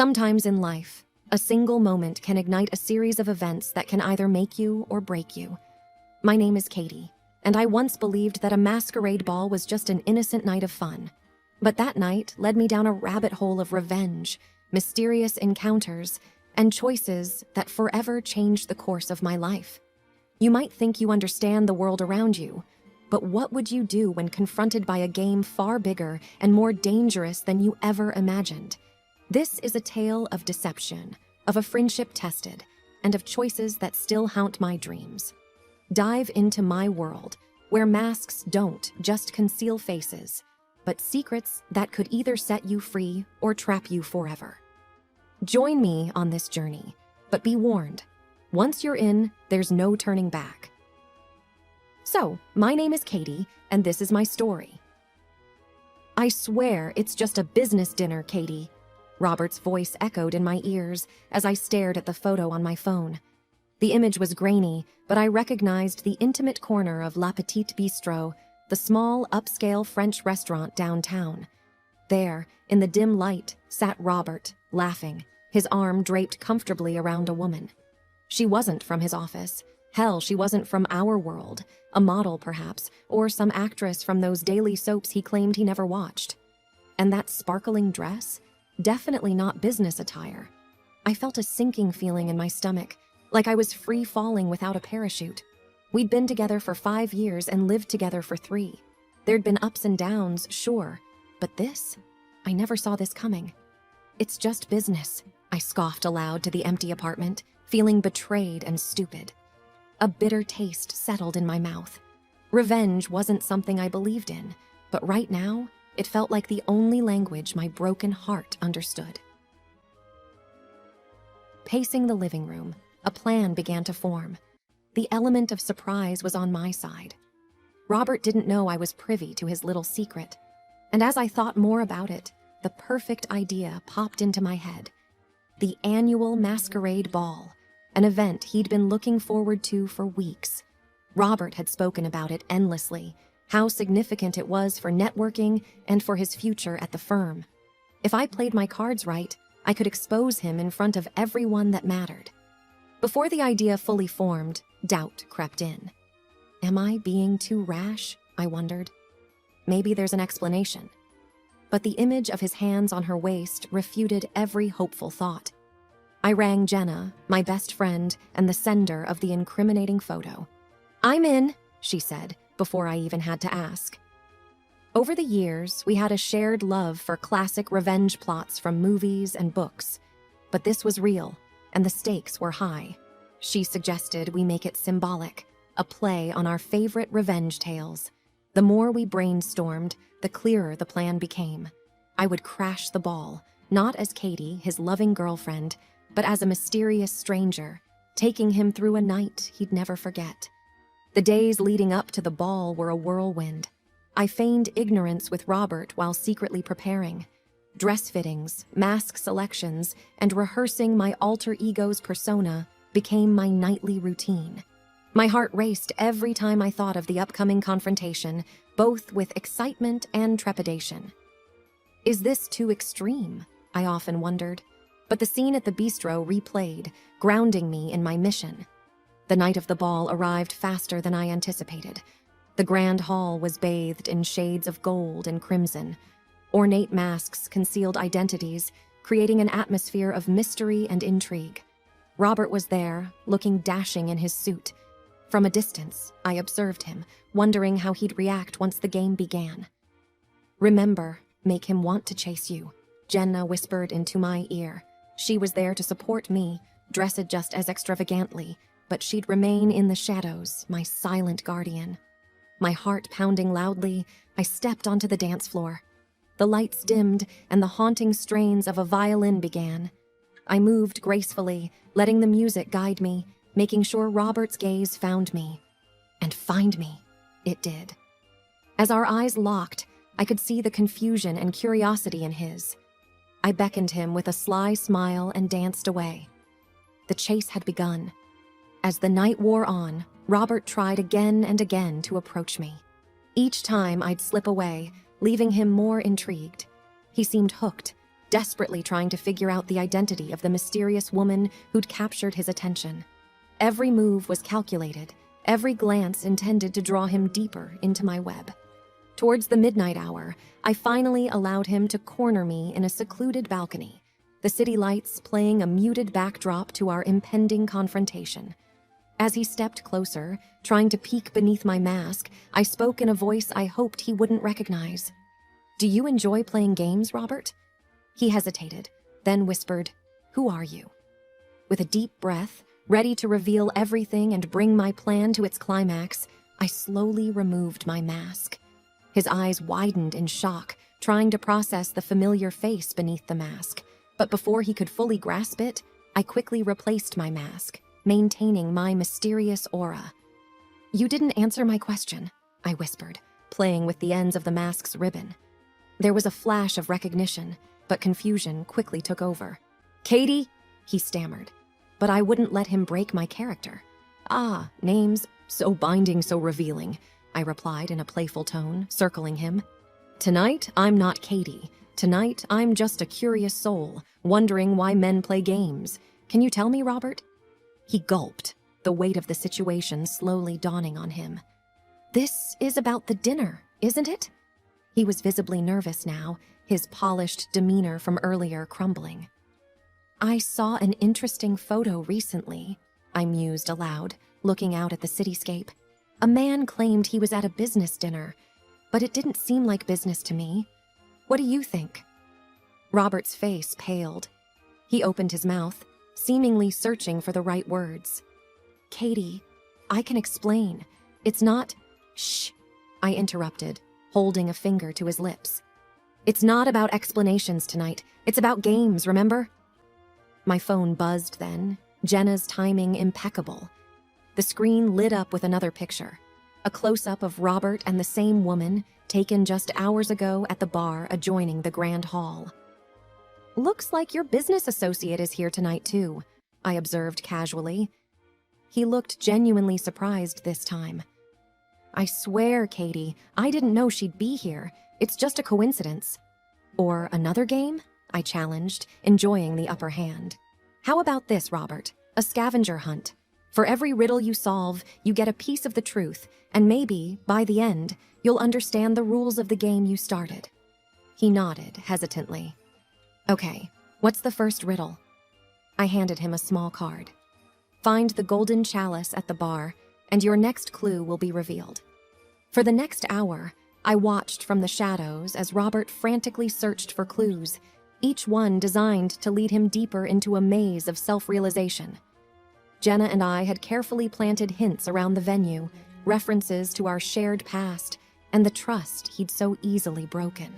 Sometimes in life, a single moment can ignite a series of events that can either make you or break you. My name is Katie, and I once believed that a masquerade ball was just an innocent night of fun. But that night led me down a rabbit hole of revenge, mysterious encounters, and choices that forever changed the course of my life. You might think you understand the world around you, but what would you do when confronted by a game far bigger and more dangerous than you ever imagined? This is a tale of deception, of a friendship tested, and of choices that still haunt my dreams. Dive into my world, where masks don't just conceal faces, but secrets that could either set you free or trap you forever. Join me on this journey, but be warned, once you're in, there's no turning back. So, my name is Katie, and this is my story. I swear it's just a business dinner, Katie. Robert's voice echoed in my ears as I stared at the photo on my phone. The image was grainy, but I recognized the intimate corner of La Petite Bistro, the small, upscale French restaurant downtown. There, in the dim light, sat Robert, laughing, his arm draped comfortably around a woman. She wasn't from his office. Hell, she wasn't from our world, a model perhaps, or some actress from those daily soaps he claimed he never watched. And that sparkling dress? Definitely not business attire. I felt a sinking feeling in my stomach, like I was free falling without a parachute. We'd been together for 5 years and lived together for 3. There'd been ups and downs, sure, but this? I never saw this coming. It's just business, I scoffed aloud to the empty apartment, feeling betrayed and stupid. A bitter taste settled in my mouth. Revenge wasn't something I believed in, but right now, it felt like the only language my broken heart understood. Pacing the living room, a plan began to form. The element of surprise was on my side. Robert didn't know I was privy to his little secret, and as I thought more about it, the perfect idea popped into my head. The annual masquerade ball, an event he'd been looking forward to for weeks. Robert had spoken about it endlessly, how significant it was for networking and for his future at the firm. If I played my cards right, I could expose him in front of everyone that mattered. Before the idea fully formed, doubt crept in. Am I being too rash? I wondered. Maybe there's an explanation. But the image of his hands on her waist refuted every hopeful thought. I rang Jenna, my best friend and the sender of the incriminating photo. "I'm in," she said, before I even had to ask. Over the years, we had a shared love for classic revenge plots from movies and books. But this was real, and the stakes were high. She suggested we make it symbolic, a play on our favorite revenge tales. The more we brainstormed, the clearer the plan became. I would crash the ball, not as Katie, his loving girlfriend, but as a mysterious stranger, taking him through a night he'd never forget. The days leading up to the ball were a whirlwind. I feigned ignorance with Robert while secretly preparing. Dress fittings, mask selections, and rehearsing my alter ego's persona became my nightly routine. My heart raced every time I thought of the upcoming confrontation, both with excitement and trepidation. Is this too extreme? I often wondered. But the scene at the bistro replayed, grounding me in my mission. The night of the ball arrived faster than I anticipated. The grand hall was bathed in shades of gold and crimson. Ornate masks concealed identities, creating an atmosphere of mystery and intrigue. Robert was there, looking dashing in his suit. From a distance, I observed him, wondering how he'd react once the game began. "Remember, make him want to chase you," Jenna whispered into my ear. She was there to support me, dressed just as extravagantly, but she'd remain in the shadows, my silent guardian. My heart pounding loudly, I stepped onto the dance floor. The lights dimmed, and the haunting strains of a violin began. I moved gracefully, letting the music guide me, making sure Robert's gaze found me. And find me, it did. As our eyes locked, I could see the confusion and curiosity in his. I beckoned him with a sly smile and danced away. The chase had begun. As the night wore on, Robert tried again and again to approach me. Each time I'd slip away, leaving him more intrigued. He seemed hooked, desperately trying to figure out the identity of the mysterious woman who'd captured his attention. Every move was calculated, every glance intended to draw him deeper into my web. Towards the midnight hour, I finally allowed him to corner me in a secluded balcony, the city lights playing a muted backdrop to our impending confrontation. As he stepped closer, trying to peek beneath my mask, I spoke in a voice I hoped he wouldn't recognize. "Do you enjoy playing games, Robert?" He hesitated, then whispered, "Who are you?" With a deep breath, ready to reveal everything and bring my plan to its climax, I slowly removed my mask. His eyes widened in shock, trying to process the familiar face beneath the mask. But before he could fully grasp it, I quickly replaced my mask, maintaining my mysterious aura. "You didn't answer my question," I whispered, playing with the ends of the mask's ribbon. There was a flash of recognition, but confusion quickly took over. "Katie," he stammered, but I wouldn't let him break my character. "Ah, names, so binding, so revealing," I replied in a playful tone, circling him. "Tonight, I'm not Katie. Tonight, I'm just a curious soul, wondering why men play games. Can you tell me, Robert?" He gulped, the weight of the situation slowly dawning on him. "This is about the dinner, isn't it?" He was visibly nervous now, his polished demeanor from earlier crumbling. "I saw an interesting photo recently," I mused aloud, looking out at the cityscape. "A man claimed he was at a business dinner, but it didn't seem like business to me. What do you think?" Robert's face paled. He opened his mouth, seemingly searching for the right words. "Katie, I can explain. It's not—" "Shh," I interrupted, holding a finger to his lips. "It's not about explanations tonight. It's about games, remember?" My phone buzzed then, Jenna's timing impeccable. The screen lit up with another picture, a close-up of Robert and the same woman, taken just hours ago at the bar adjoining the Grand Hall. "Looks like your business associate is here tonight, too," I observed casually. He looked genuinely surprised this time. "I swear, Katie, I didn't know she'd be here. It's just a coincidence." "Or another game?" I challenged, enjoying the upper hand. "How about this, Robert? A scavenger hunt. For every riddle you solve, you get a piece of the truth, and maybe, by the end, you'll understand the rules of the game you started." He nodded hesitantly. "Okay, what's the first riddle?" I handed him a small card. "Find the golden chalice at the bar, and your next clue will be revealed." For the next hour, I watched from the shadows as Robert frantically searched for clues, each one designed to lead him deeper into a maze of self-realization. Jenna and I had carefully planted hints around the venue, references to our shared past, and the trust he'd so easily broken.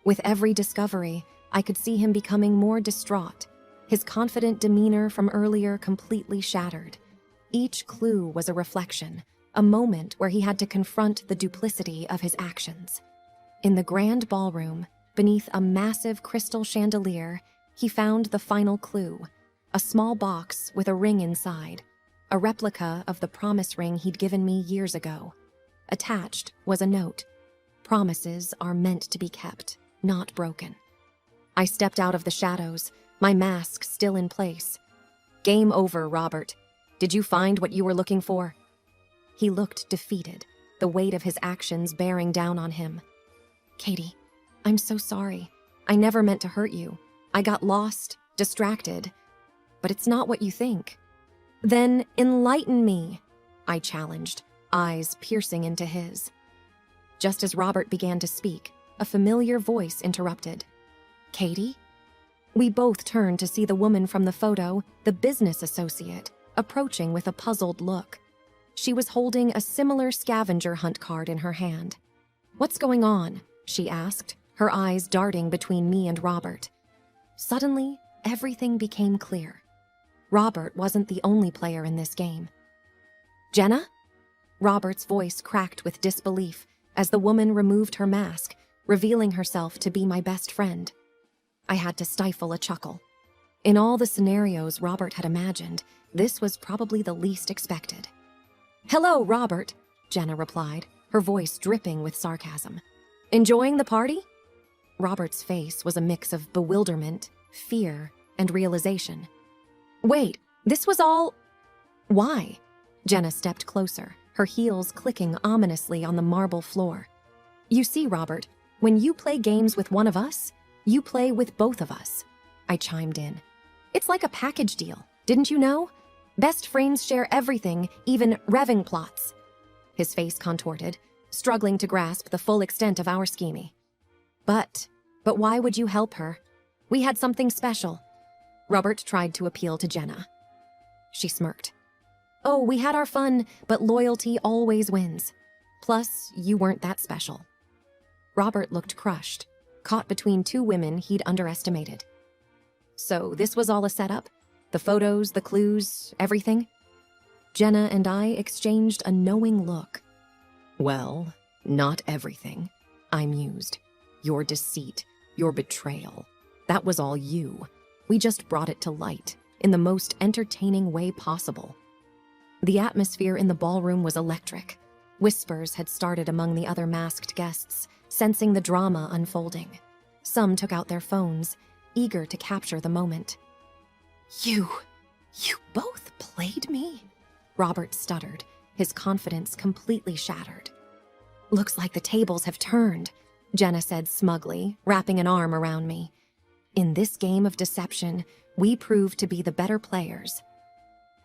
With every discovery, I could see him becoming more distraught, his confident demeanor from earlier completely shattered. Each clue was a reflection, a moment where he had to confront the duplicity of his actions. In the grand ballroom, beneath a massive crystal chandelier, he found the final clue, a small box with a ring inside, a replica of the promise ring he'd given me years ago. Attached was a note. "Promises are meant to be kept, not broken." I stepped out of the shadows, my mask still in place. "Game over, Robert. Did you find what you were looking for?" He looked defeated, the weight of his actions bearing down on him. "Katie, I'm so sorry. I never meant to hurt you. I got lost, distracted. But it's not what you think." "Then enlighten me," I challenged, eyes piercing into his. Just as Robert began to speak, a familiar voice interrupted. "Katie?" We both turned to see the woman from the photo, the business associate, approaching with a puzzled look. She was holding a similar scavenger hunt card in her hand. "What's going on?" she asked, her eyes darting between me and Robert. Suddenly, everything became clear. Robert wasn't the only player in this game. "Jenna?" Robert's voice cracked with disbelief as the woman removed her mask, revealing herself to be my best friend. I had to stifle a chuckle. In all the scenarios Robert had imagined, this was probably the least expected. "Hello, Robert," Jenna replied, her voice dripping with sarcasm. "Enjoying the party?" Robert's face was a mix of bewilderment, fear, and realization. Wait, this was all… Why? Jenna stepped closer, her heels clicking ominously on the marble floor. You see, Robert, when you play games with one of us, you play with both of us, I chimed in. It's like a package deal, didn't you know? Best friends share everything, even revving plots. His face contorted, struggling to grasp the full extent of our scheming. But why would you help her? We had something special. Robert tried to appeal to Jenna. She smirked. Oh, we had our fun, but loyalty always wins. Plus, you weren't that special. Robert looked crushed, caught between two women he'd underestimated. So this was all a setup? The photos, the clues, everything? Jenna and I exchanged a knowing look. Well, not everything, I mused. Your deceit, your betrayal. That was all you. We just brought it to light, in the most entertaining way possible. The atmosphere in the ballroom was electric. Whispers had started among the other masked guests, sensing the drama unfolding. Some took out their phones, eager to capture the moment. You both played me? Robert stuttered, his confidence completely shattered. Looks like the tables have turned, Jenna said smugly, wrapping an arm around me. In this game of deception, we proved to be the better players.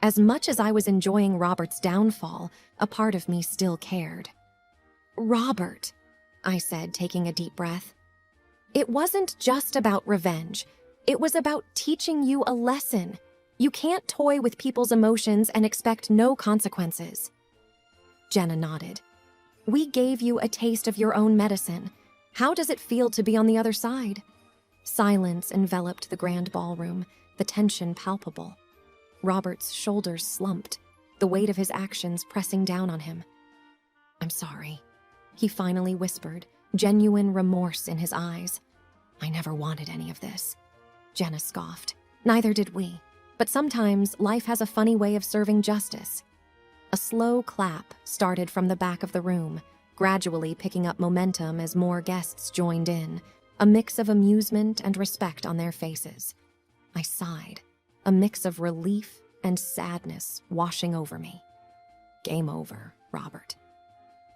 As much as I was enjoying Robert's downfall, a part of me still cared. Robert, I said, taking a deep breath. It wasn't just about revenge. It was about teaching you a lesson. You can't toy with people's emotions and expect no consequences. Jenna nodded. We gave you a taste of your own medicine. How does it feel to be on the other side? Silence enveloped the grand ballroom, the tension palpable. Robert's shoulders slumped, the weight of his actions pressing down on him. I'm sorry, he finally whispered, genuine remorse in his eyes. I never wanted any of this. Jenna scoffed. Neither did we. But sometimes life has a funny way of serving justice. A slow clap started from the back of the room, gradually picking up momentum as more guests joined in, a mix of amusement and respect on their faces. I sighed, a mix of relief and sadness washing over me. Game over, Robert.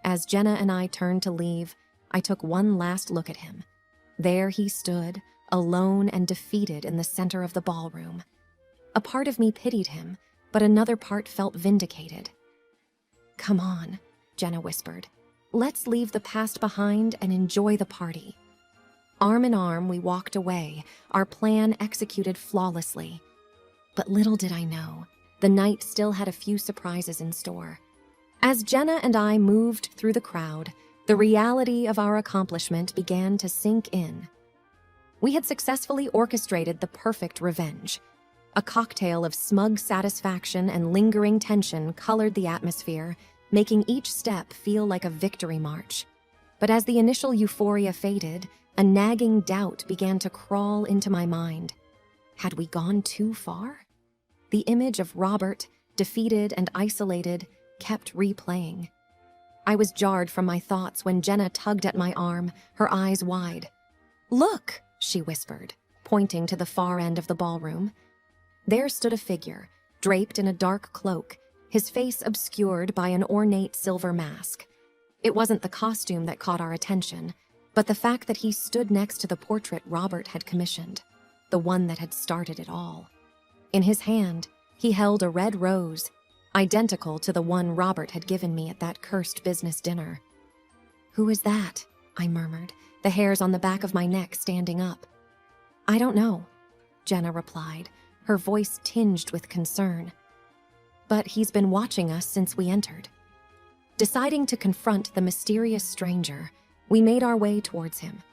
As Jenna and I turned to leave, I took one last look at him. There he stood, alone and defeated in the center of the ballroom. A part of me pitied him, but another part felt vindicated. Come on, Jenna whispered. Let's leave the past behind and enjoy the party. Arm in arm, we walked away, our plan executed flawlessly. But little did I know, the night still had a few surprises in store. As Jenna and I moved through the crowd, the reality of our accomplishment began to sink in. We had successfully orchestrated the perfect revenge. A cocktail of smug satisfaction and lingering tension colored the atmosphere, making each step feel like a victory march. But as the initial euphoria faded, a nagging doubt began to crawl into my mind. Had we gone too far? The image of Robert, defeated and isolated, kept replaying. I was jarred from my thoughts when Jenna tugged at my arm, her eyes wide. Look, she whispered, pointing to the far end of the ballroom. There stood a figure, draped in a dark cloak, his face obscured by an ornate silver mask. It wasn't the costume that caught our attention, but the fact that he stood next to the portrait Robert had commissioned, the one that had started it all. In his hand, he held a red rose, identical to the one Robert had given me at that cursed business dinner. Who is that? I murmured, the hairs on the back of my neck standing up. I don't know, Jenna replied, her voice tinged with concern. But he's been watching us since we entered. Deciding to confront the mysterious stranger, we made our way towards him.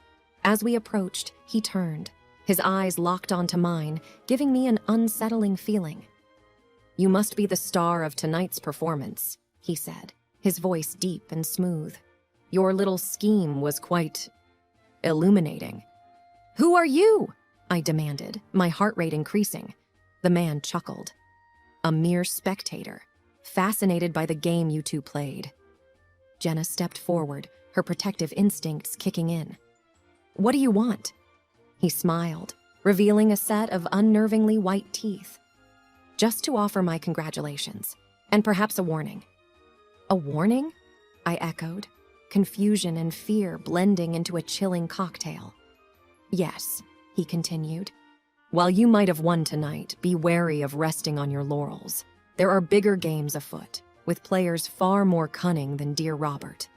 As we approached, he turned, his eyes locked onto mine, giving me an unsettling feeling. You must be the star of tonight's performance, he said, his voice deep and smooth. Your little scheme was quite illuminating. Who are you? I demanded, my heart rate increasing. The man chuckled. A mere spectator, fascinated by the game you two played. Jenna stepped forward, her protective instincts kicking in. What do you want?" He smiled, revealing a set of unnervingly white teeth. "Just to offer my congratulations, and perhaps a warning." "A warning?" I echoed, confusion and fear blending into a chilling cocktail. "Yes," he continued. "While you might have won tonight, be wary of resting on your laurels. There are bigger games afoot, with players far more cunning than dear Robert."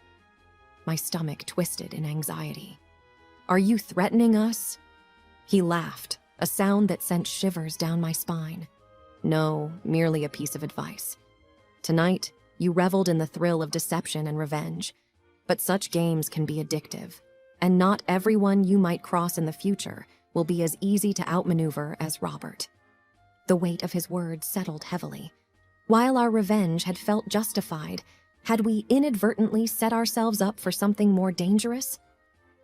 My stomach twisted in anxiety. "Are you threatening us?" He laughed, a sound that sent shivers down my spine. "No, merely a piece of advice. Tonight, you reveled in the thrill of deception and revenge, but such games can be addictive, and not everyone you might cross in the future will be as easy to outmaneuver as Robert." The weight of his words settled heavily. While our revenge had felt justified, had we inadvertently set ourselves up for something more dangerous?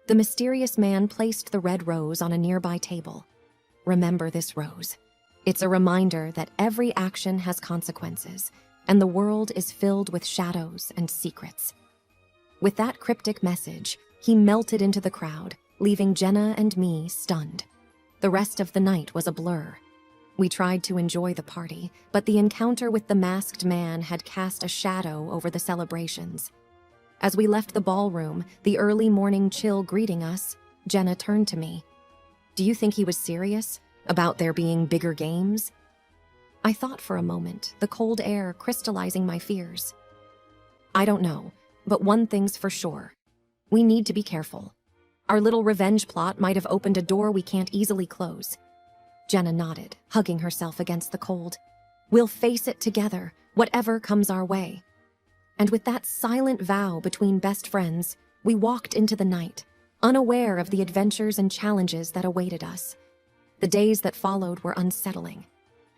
The mysterious man placed the red rose on a nearby table. "Remember this rose. It's a reminder that every action has consequences, and the world is filled with shadows and secrets." With that cryptic message, he melted into the crowd, leaving Jenna and me stunned. The rest of the night was a blur. We tried to enjoy the party, but the encounter with the masked man had cast a shadow over the celebrations. As we left the ballroom, the early morning chill greeting us, Jenna turned to me. "Do you think he was serious about there being bigger games?" I thought for a moment, the cold air crystallizing my fears. "I don't know, but one thing's for sure. We need to be careful. Our little revenge plot might have opened a door we can't easily close." Jenna nodded, hugging herself against the cold. "We'll face it together, whatever comes our way." And with that silent vow between best friends, we walked into the night, unaware of the adventures and challenges that awaited us. The days that followed were unsettling.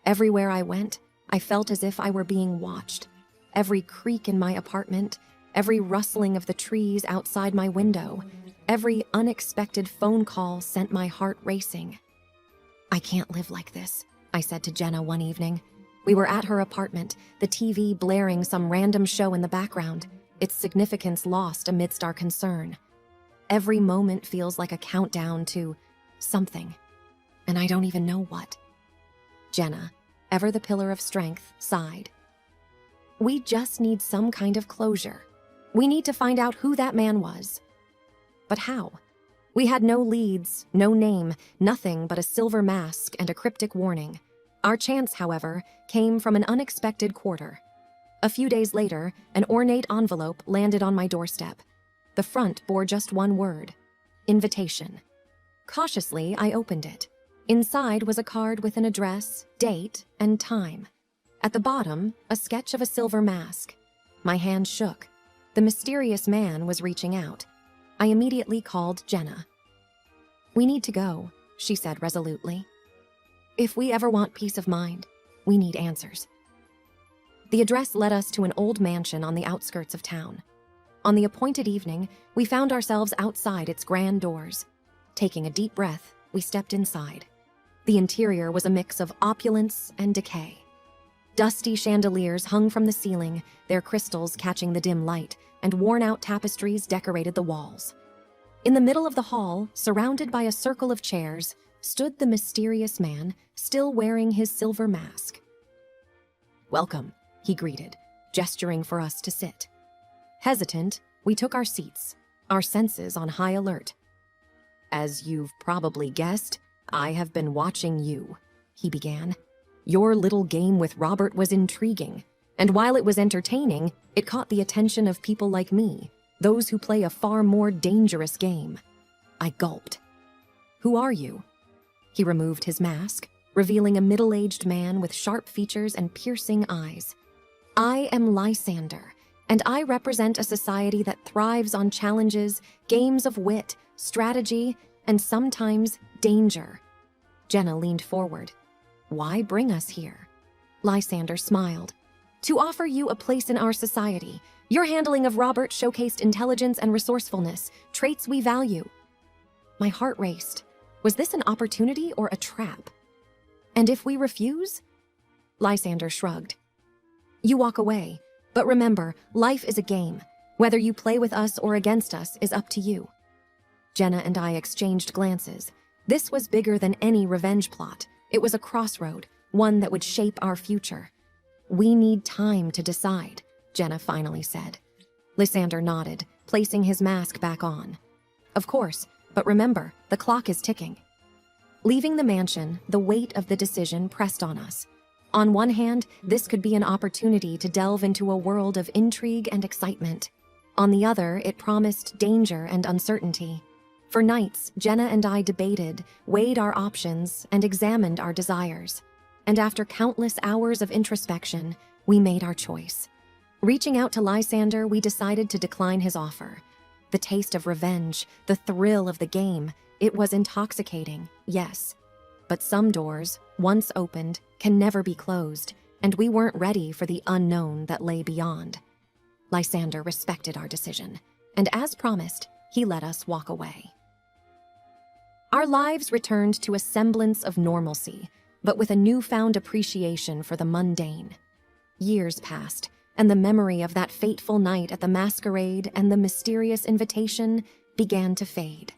Everywhere I went, I felt as if I were being watched. Every creak in my apartment, every rustling of the trees outside my window, every unexpected phone call sent my heart racing. "I can't live like this," I said to Jenna one evening. We were at her apartment, the TV blaring some random show in the background, its significance lost amidst our concern. Every moment feels like a countdown to something, and I don't even know what. Jenna, ever the pillar of strength, sighed. "We just need some kind of closure. We need to find out who that man was." But how? We had no leads, no name, nothing but a silver mask and a cryptic warning. Our chance, however, came from an unexpected quarter. A few days later, an ornate envelope landed on my doorstep. The front bore just one word: invitation. Cautiously, I opened it. Inside was a card with an address, date, and time. At the bottom, a sketch of a silver mask. My hand shook. The mysterious man was reaching out. I immediately called Jenna. "We need to go," she said resolutely. "If we ever want peace of mind, we need answers." The address led us to an old mansion on the outskirts of town. On the appointed evening, we found ourselves outside its grand doors. Taking a deep breath, we stepped inside. The interior was a mix of opulence and decay. Dusty chandeliers hung from the ceiling, their crystals catching the dim light, and worn-out tapestries decorated the walls. In the middle of the hall, surrounded by a circle of chairs, stood the mysterious man, still wearing his silver mask. "Welcome," he greeted, gesturing for us to sit. Hesitant, we took our seats, our senses on high alert. "As you've probably guessed, I have been watching you," he began. "Your little game with Robert was intriguing, and while it was entertaining, it caught the attention of people like me, those who play a far more dangerous game." I gulped. "Who are you?" He removed his mask, revealing a middle-aged man with sharp features and piercing eyes. "I am Lysander, and I represent a society that thrives on challenges, games of wit, strategy, and sometimes danger." Jenna leaned forward. "Why bring us here?" Lysander smiled. "To offer you a place in our society. Your handling of Robert showcased intelligence and resourcefulness, traits we value." My heart raced. Was this an opportunity or a trap? "And if we refuse?" Lysander shrugged. "You walk away, but remember, life is a game. Whether you play with us or against us is up to you." Jenna and I exchanged glances. This was bigger than any revenge plot. It was a crossroad, one that would shape our future. "We need time to decide," Jenna finally said. Lysander nodded, placing his mask back on. "Of course, but remember, the clock is ticking." Leaving the mansion, the weight of the decision pressed on us. On one hand, this could be an opportunity to delve into a world of intrigue and excitement. On the other, it promised danger and uncertainty. For nights, Jenna and I debated, weighed our options, and examined our desires. And after countless hours of introspection, we made our choice. Reaching out to Lysander, we decided to decline his offer. The taste of revenge, the thrill of the game, it was intoxicating, yes. But some doors, once opened, can never be closed, and we weren't ready for the unknown that lay beyond. Lysander respected our decision, and as promised, he let us walk away. Our lives returned to a semblance of normalcy, but with a newfound appreciation for the mundane. Years passed, and the memory of that fateful night at the masquerade and the mysterious invitation began to fade.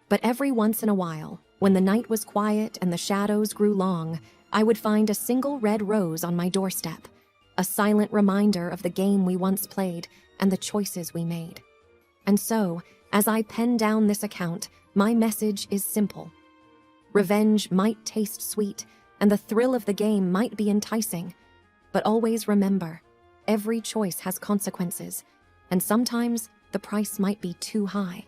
But every once in a while, when the night was quiet and the shadows grew long, I would find a single red rose on my doorstep, a silent reminder of the game we once played and the choices we made. And so, as I pen down this account, my message is simple. Revenge might taste sweet, and the thrill of the game might be enticing, but always remember, every choice has consequences, and sometimes the price might be too high.